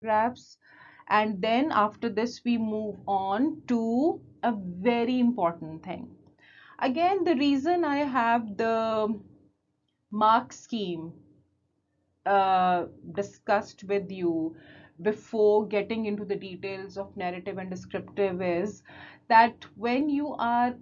paragraphs, and then after this we move on to a very important thing. Again, the reason I have the mark scheme discussed with you before getting into the details of narrative and descriptive is that when you are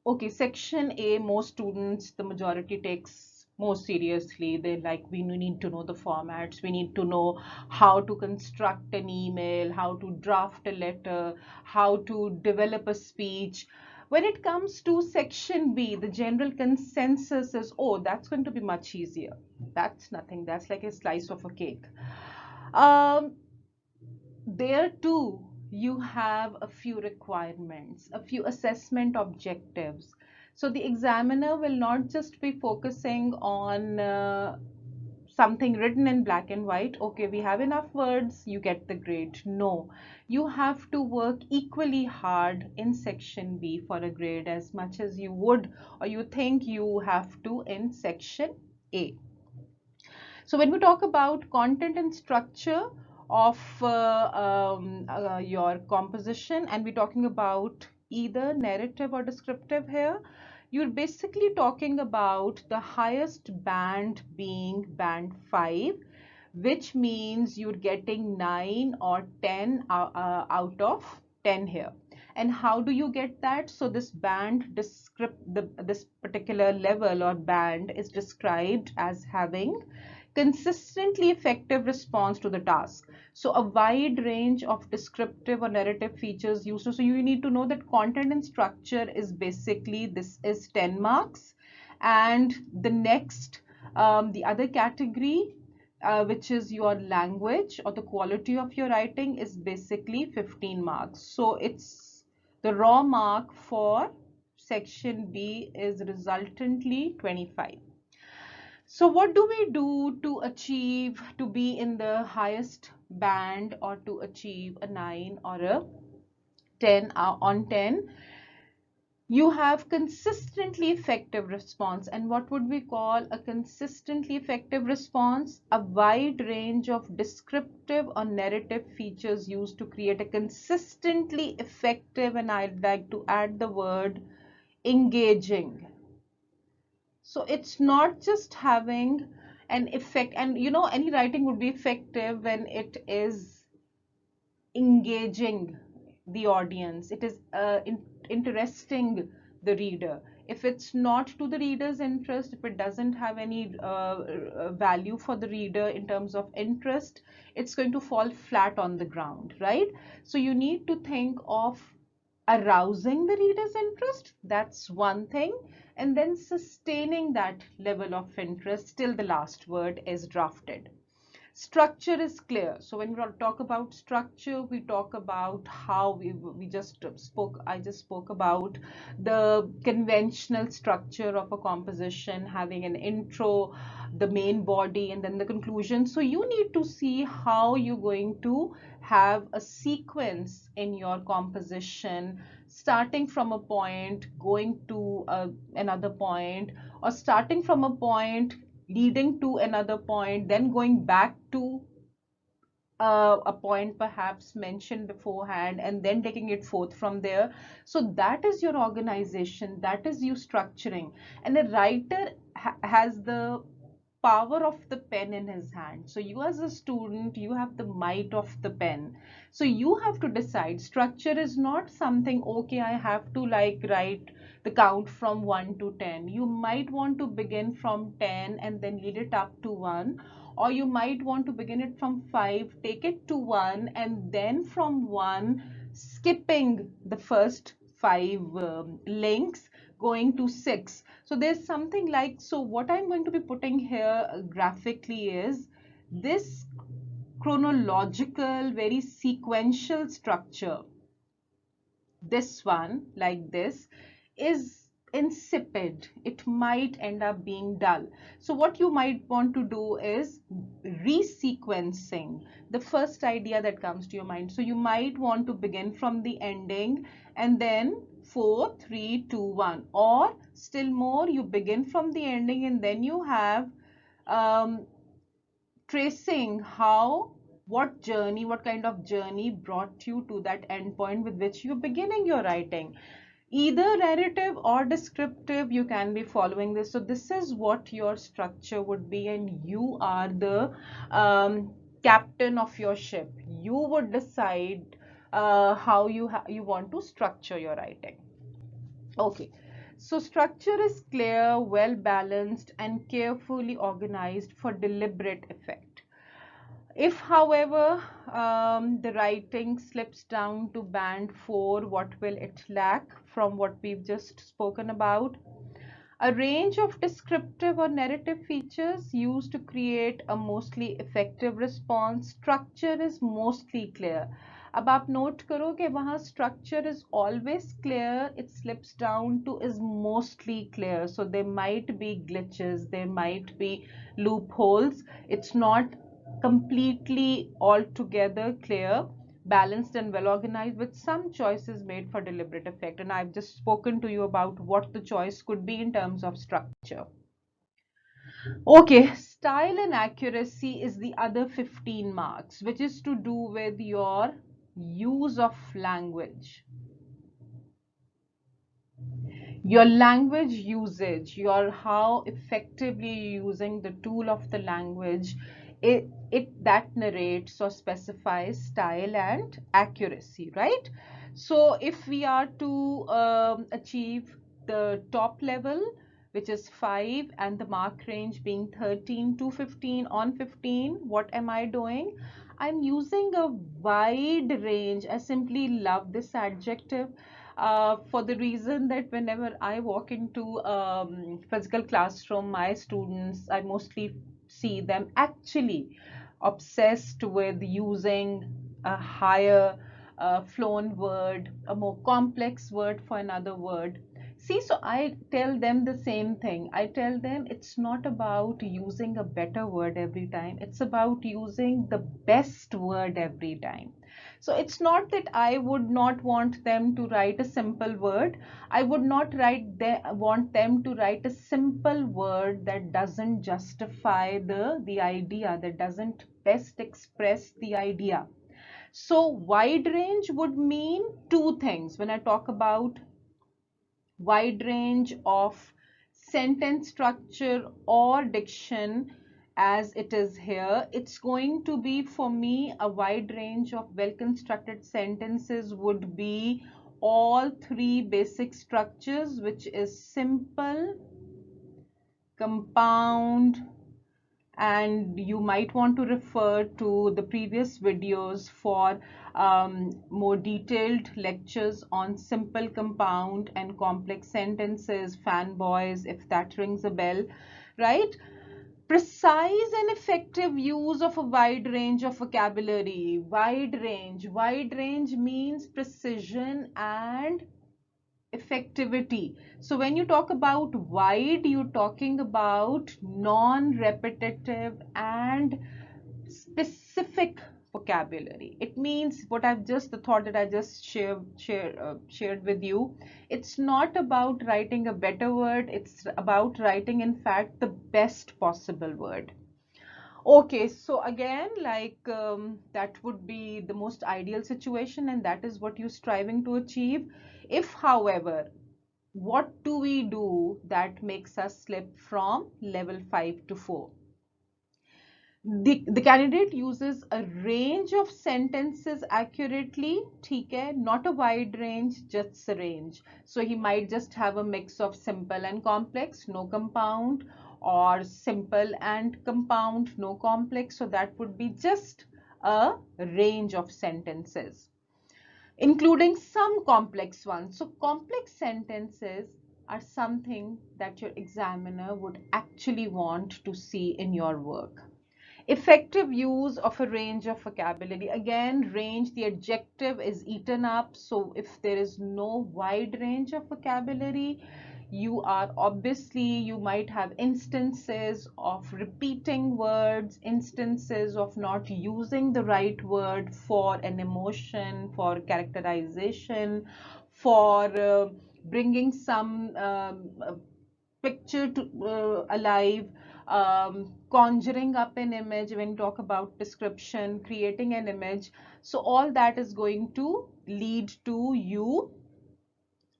okay, section A, most students, the majority takes more seriously. They like, we need to know the formats, we need to know how to construct an email, how to draft a letter, how to develop a speech. When it comes to section B, the general consensus is, oh, that's going to be much easier. That's nothing, that's like a slice of a cake. Um, there too, you have a few requirements, a few assessment objectives. So the examiner will not just be focusing on something written in black and white. Okay, we have enough words, you get the grade. No, you have to work equally hard in section B for a grade as much as you would or you think you have to in section A. So when we talk about content and structure of your composition, and we're talking about either narrative or descriptive here, you're basically talking about the highest band being band 5, which means you're getting 9 or 10 out of 10 here. And how do you get that? So this band this particular level or band is described as having consistently effective response to the task. So a wide range of descriptive or narrative features used. So you need to know that content and structure is basically, this is 10 marks. And the next, the other category, which is your language or the quality of your writing, is basically 15 marks. So it's the raw mark for section B is resultantly 25. So what do we do to achieve to be in the highest band or to achieve a 9 or a 10 on 10? You have consistently effective response. And what would we call a consistently effective response? A wide range of descriptive or narrative features used to create a consistently effective, and I'd like to add the word engaging. So it's not just having an effect, and you know, any writing would be effective when it is engaging the audience. It is interesting the reader. If it's not to the reader's interest, if it doesn't have any value for the reader in terms of interest, it's going to fall flat on the ground, right? So you need to think of arousing the reader's interest. That's one thing. And then sustaining that level of interest till the last word is drafted. Structure is clear. So when we talk about structure, we talk about how I just spoke about the conventional structure of a composition, having an intro, the main body, and then the conclusion. So you need to see how you're going to have a sequence in your composition, starting from a point, going to another point, or starting from a point leading to another point, then going back to a point perhaps mentioned beforehand, and then taking it forth from there. So that is your organization, that is you structuring. And a writer has the power of the pen in his hand. So you as a student, you have the might of the pen. So you have to decide. Structure is not something, okay, I have to like write the count from 1 to 10. You might want to begin from 10 and then lead it up to 1, or you might want to begin it from 5, take it to 1, and then from 1 skipping the first 5 links, going to 6. So there's something like, so what I'm going to be putting here graphically is this chronological, very sequential structure. This one, like this, is insipid. It might end up being dull. So what you might want to do is resequencing the first idea that comes to your mind. So you might want to begin from the ending and then 4, 3, 2, 1, or still more, you begin from the ending and then you have tracing how What journey, what kind of journey brought you to that end point with which you're beginning your writing? Either narrative or descriptive, you can be following this. So this is what your structure would be, and you are the captain of your ship. You would decide how you want to structure your writing. Okay, so structure is clear, well balanced, and carefully organized for deliberate effect. If, however, the writing slips down to band 4, what will it lack from what we've just spoken about? A range of descriptive or narrative features used to create a mostly effective response. Structure is mostly clear. अब आप note करो कि वहाँ structure is always clear, it slips down to is mostly clear. So there might be glitches, there might be loopholes. It's not completely altogether clear, balanced and well organized, with some choices made for deliberate effect. And I've just spoken to you about what the choice could be in terms of structure. Okay, style and accuracy is the other 15 marks, which is to do with your use of language, your language usage, your how effectively you're using the tool of the language. It that narrates or specifies style and accuracy, right? So if we are to achieve the top level, which is 5, and the mark range being 13 to 15 on 15, what am I doing? I'm using a wide range. I simply love this adjective for the reason that whenever I walk into physical classroom, my students, I mostly see them actually obsessed with using a higher flown word, a more complex word for another word. See, so I tell them the same thing. I tell them it's not about using a better word every time. It's about using the best word every time. So it's not that I would not want them to write a simple word. I would not want them to write a simple word that doesn't justify the idea, that doesn't best express the idea. So wide range would mean two things when I talk about wide range of sentence structure or diction. As it is here, it's going to be for me a wide range of well constructed sentences would be all three basic structures, which is simple, compound, and you might want to refer to the previous videos for more detailed lectures on simple, compound, and complex sentences, fanboys, if that rings a bell, right? Precise and effective use of a wide range of vocabulary. Wide range means precision and effectivity. So when you talk about wide, you're talking about non-repetitive and specific vocabulary. It means what I've just the thought that I just shared with you. It's not about writing a better word. It's about writing, in fact, the best possible word. Okay, so again, that would be the most ideal situation, and that is what you're striving to achieve. If, however, what do we do that makes us slip from level 5 to 4? The candidate uses a range of sentences accurately, ठीक है, not a wide range, just a range. So he might just have a mix of simple and complex, no compound, or simple and compound, no complex. So that would be just a range of sentences, including some complex ones. So complex sentences are something that your examiner would actually want to see in your work. Effective use of a range of vocabulary. Again, range, the adjective is eaten up. So if there is no wide range of vocabulary, you are obviously, you might have instances of repeating words, instances of not using the right word for an emotion, for characterization, for bringing some picture to alive, conjuring up an image when you talk about description, creating an image. So all that is going to lead to you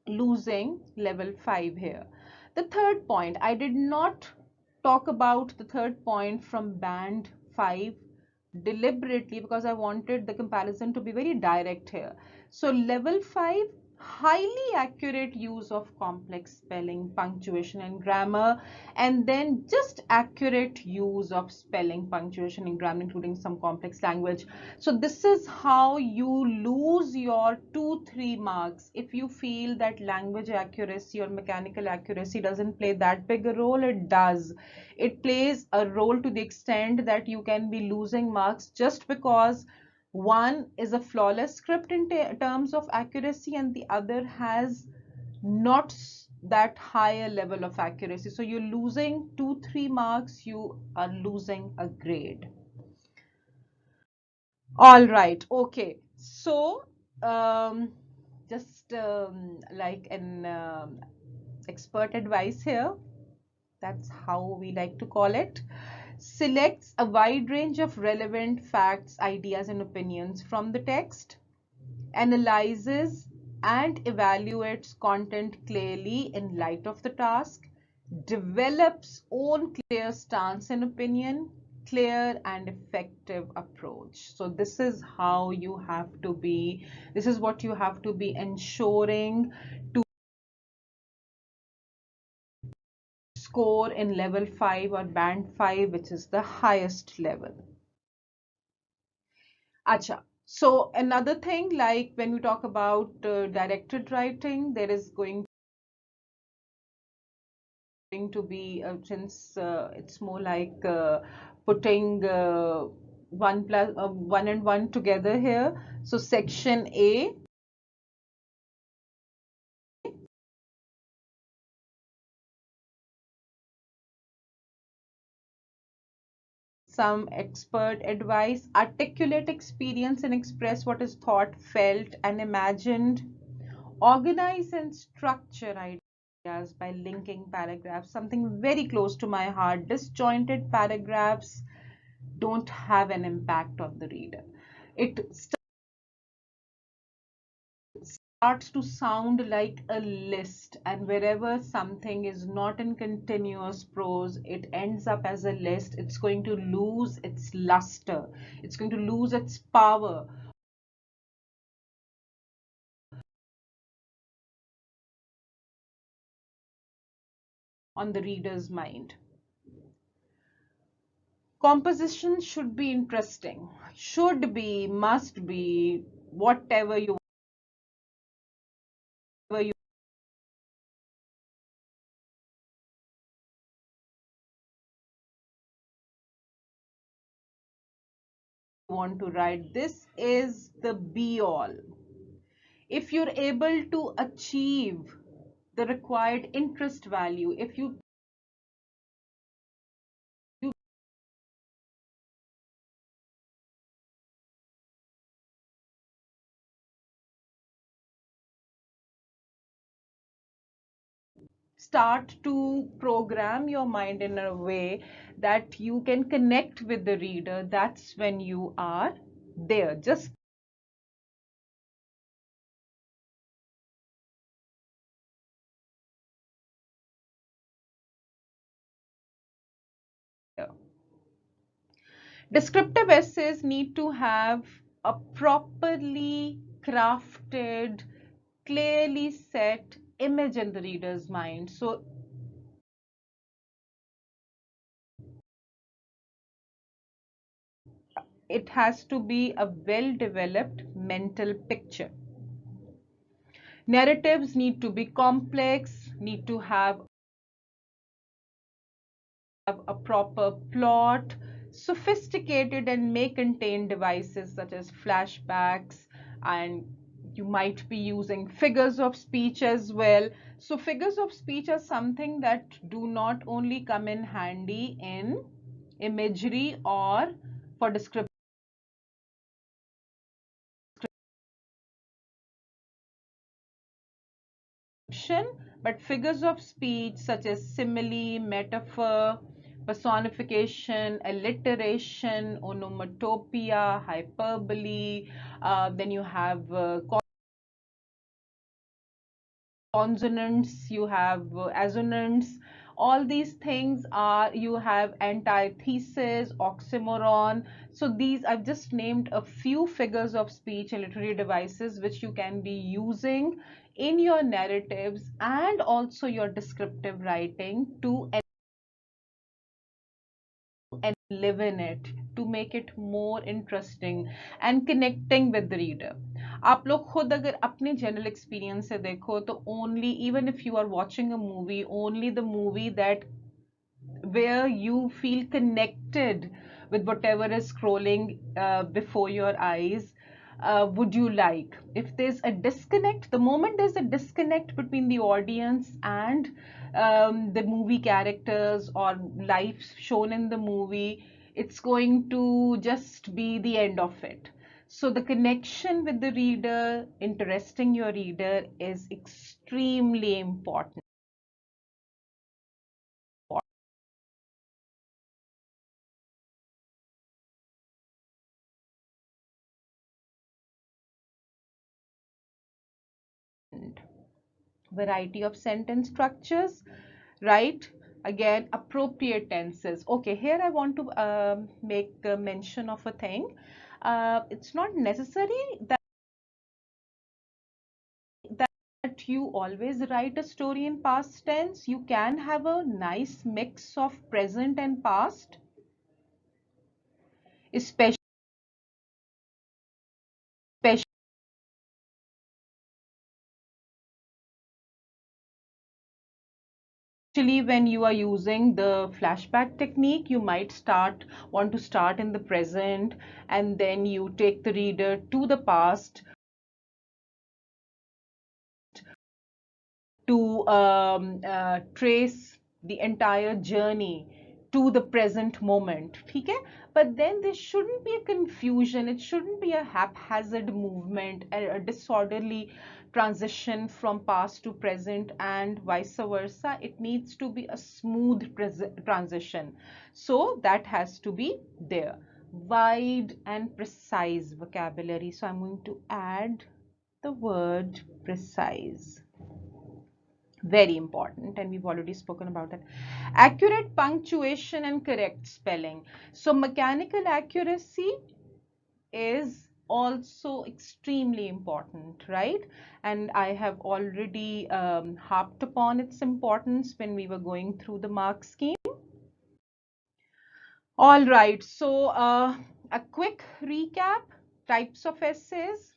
losing level 5 here. The third point, I did not talk about the third point from band 5 deliberately because I wanted the comparison to be very direct here. So level 5, highly accurate use of complex spelling, punctuation and grammar, and then just accurate use of spelling, punctuation and grammar, including some complex language. So this is how you lose your 2-3 marks. If you feel that language accuracy or mechanical accuracy doesn't play that big a role, it does. It plays a role to the extent that you can be losing marks just because one is a flawless script in terms of accuracy and the other has not that higher level of accuracy. So you're losing 2-3 marks, you are losing a grade. All right, okay. So, just like an expert advice here, that's how we like to call it. Selects a wide range of relevant facts, ideas, and opinions from the text, analyzes and evaluates content clearly in light of the task, develops own clear stance and opinion, clear and effective approach. So this is how you have to be, this is what you have to be ensuring to score in level 5 or band 5, which is the highest level. Acha. So another thing, like when we talk about directed writing, there is going to be since it's more like putting one and one together here. So section A, some expert advice, articulate experience and express what is thought, felt, and imagined. Organize and structure ideas by linking paragraphs, something very close to my heart. Disjointed paragraphs don't have an impact on the reader. It starts to sound like a list, and wherever something is not in continuous prose, it ends up as a list. It's going to lose its luster, it's going to lose its power on the reader's mind. Composition should be interesting, should be, must be, whatever you want to write. This is the be all. If you're able to achieve the required interest value, if you start to program your mind in a way that you can connect with the reader, that's when you are there. Just there. Descriptive essays need to have a properly crafted, clearly set image in the reader's mind. So it has to be a well developed mental picture. Narratives need to be complex, need to have a proper plot, sophisticated, and may contain devices such as flashbacks, and you might be using figures of speech as well. So figures of speech are something that do not only come in handy in imagery or for description, but figures of speech such as simile, metaphor, personification, alliteration, onomatopoeia, hyperbole, then you have consonants, you have assonants. All these things are, you have antithesis, oxymoron. So these, I've just named a few figures of speech and literary devices which you can be using in your narratives and also your descriptive writing to and live in it, to make it more interesting and connecting with the reader. आप लोग खुद अगर अपने general experience से देखो तो only, even if you are watching a movie, only the movie that where you feel connected with whatever is scrolling before your eyes, would you like. If there's a disconnect, the moment there's a disconnect between the audience and the movie characters or life shown in the movie, it's going to just be the end of it. So the connection with the reader, interesting your reader, is extremely important. Variety of sentence structures, right? Again, appropriate tenses. Okay, here I want to make a mention of a thing. It's not necessary that you always write a story in past tense. You can have a nice mix of present and past, especially when you are using the flashback technique. You might want to start in the present, and then you take the reader to the past to trace the entire journey to the present moment. ठीक है? But then there shouldn't be a confusion. It shouldn't be a haphazard movement, a disorderly transition from past to present and vice versa. It needs to be a smooth transition. So that has to be there. Wide and precise vocabulary. So I'm going to add the word precise. Very important, and we've already spoken about it. Accurate punctuation and correct spelling. So mechanical accuracy is also extremely important, right? And I have already harped upon its importance when we were going through the mark scheme. All right, so a quick recap: types of essays: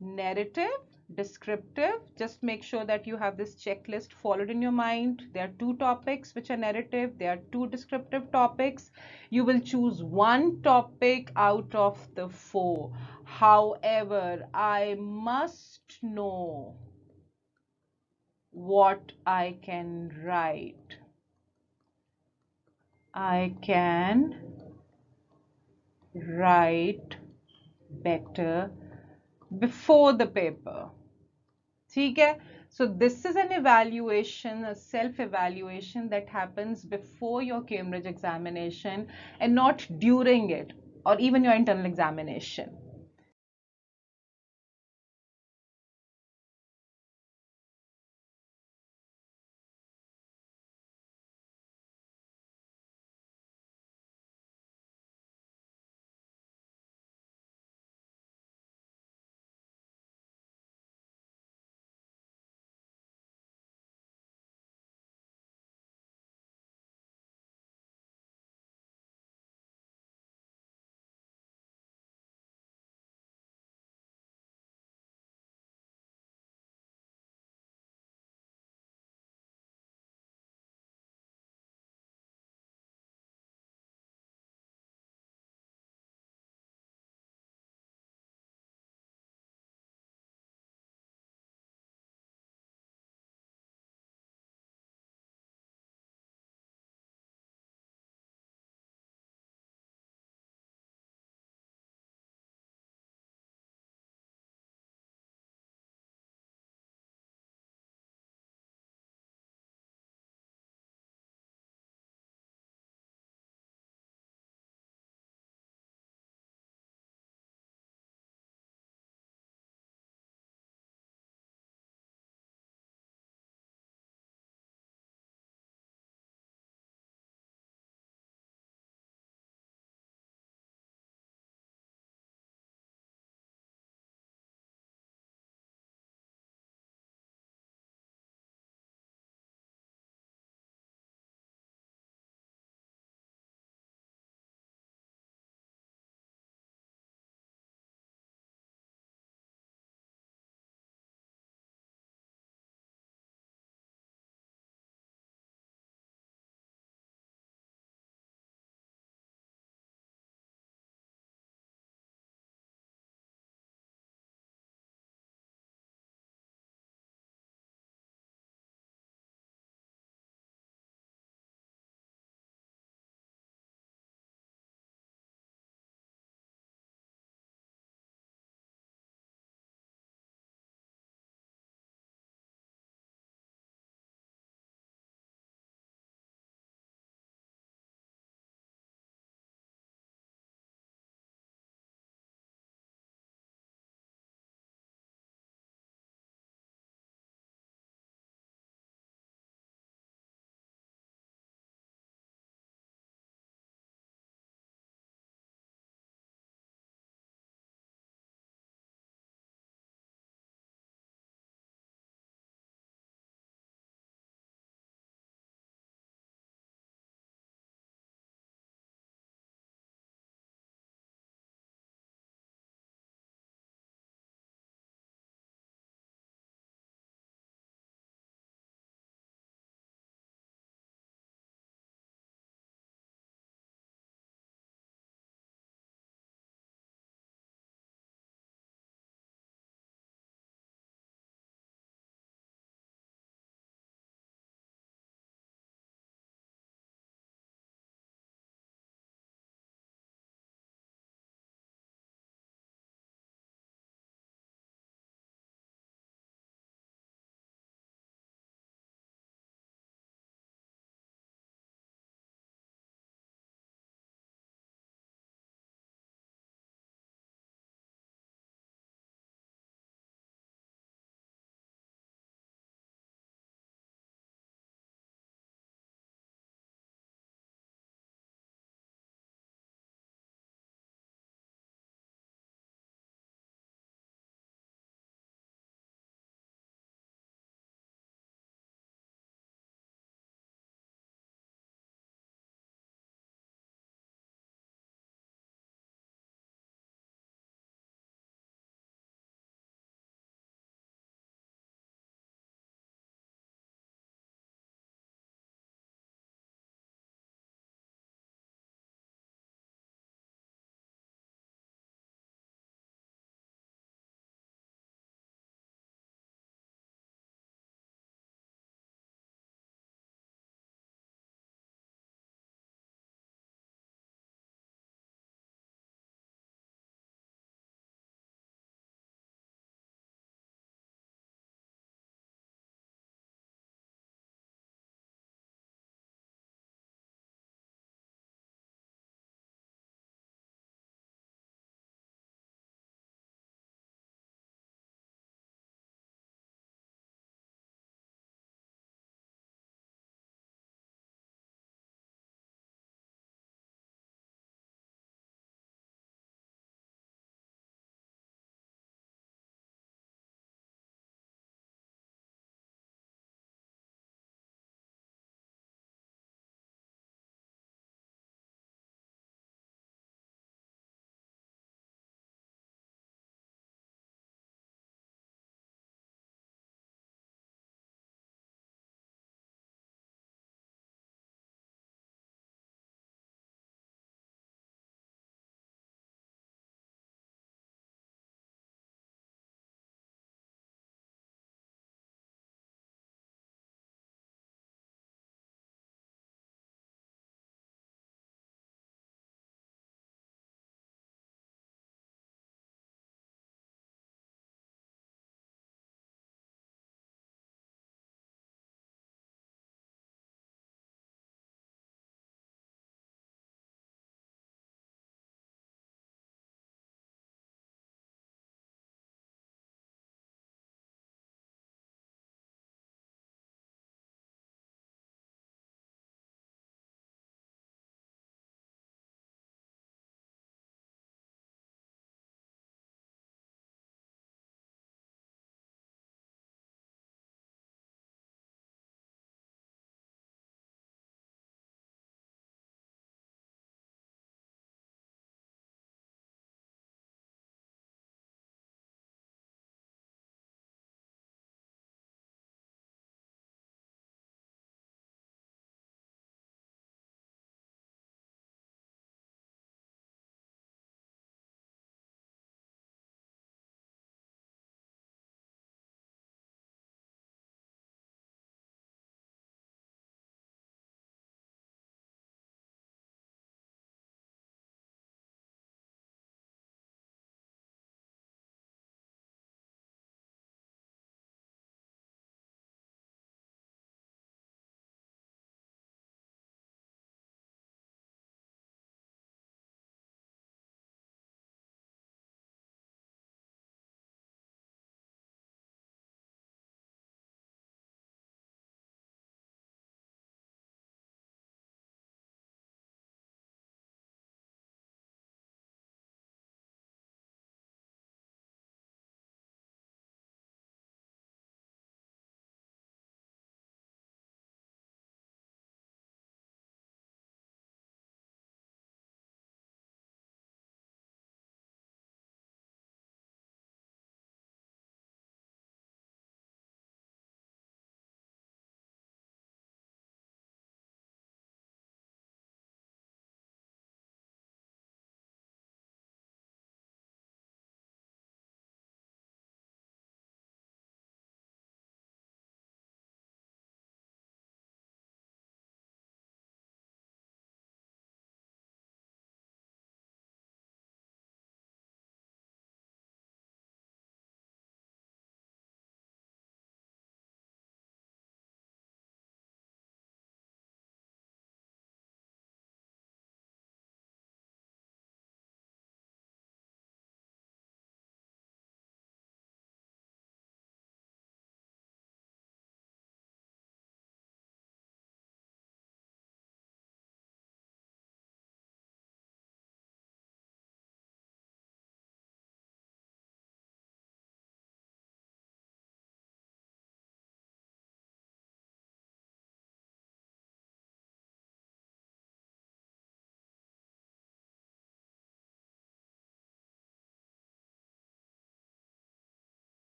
narrative, descriptive. Just make sure that you have this checklist followed in your mind. There are two topics which are narrative, there are two descriptive topics. You will choose one topic out of the four. However, I must know what I can write. I can write better before the paper. ठीक है? So this is an evaluation, a self-evaluation that happens before your Cambridge examination and not during it or even your internal examination.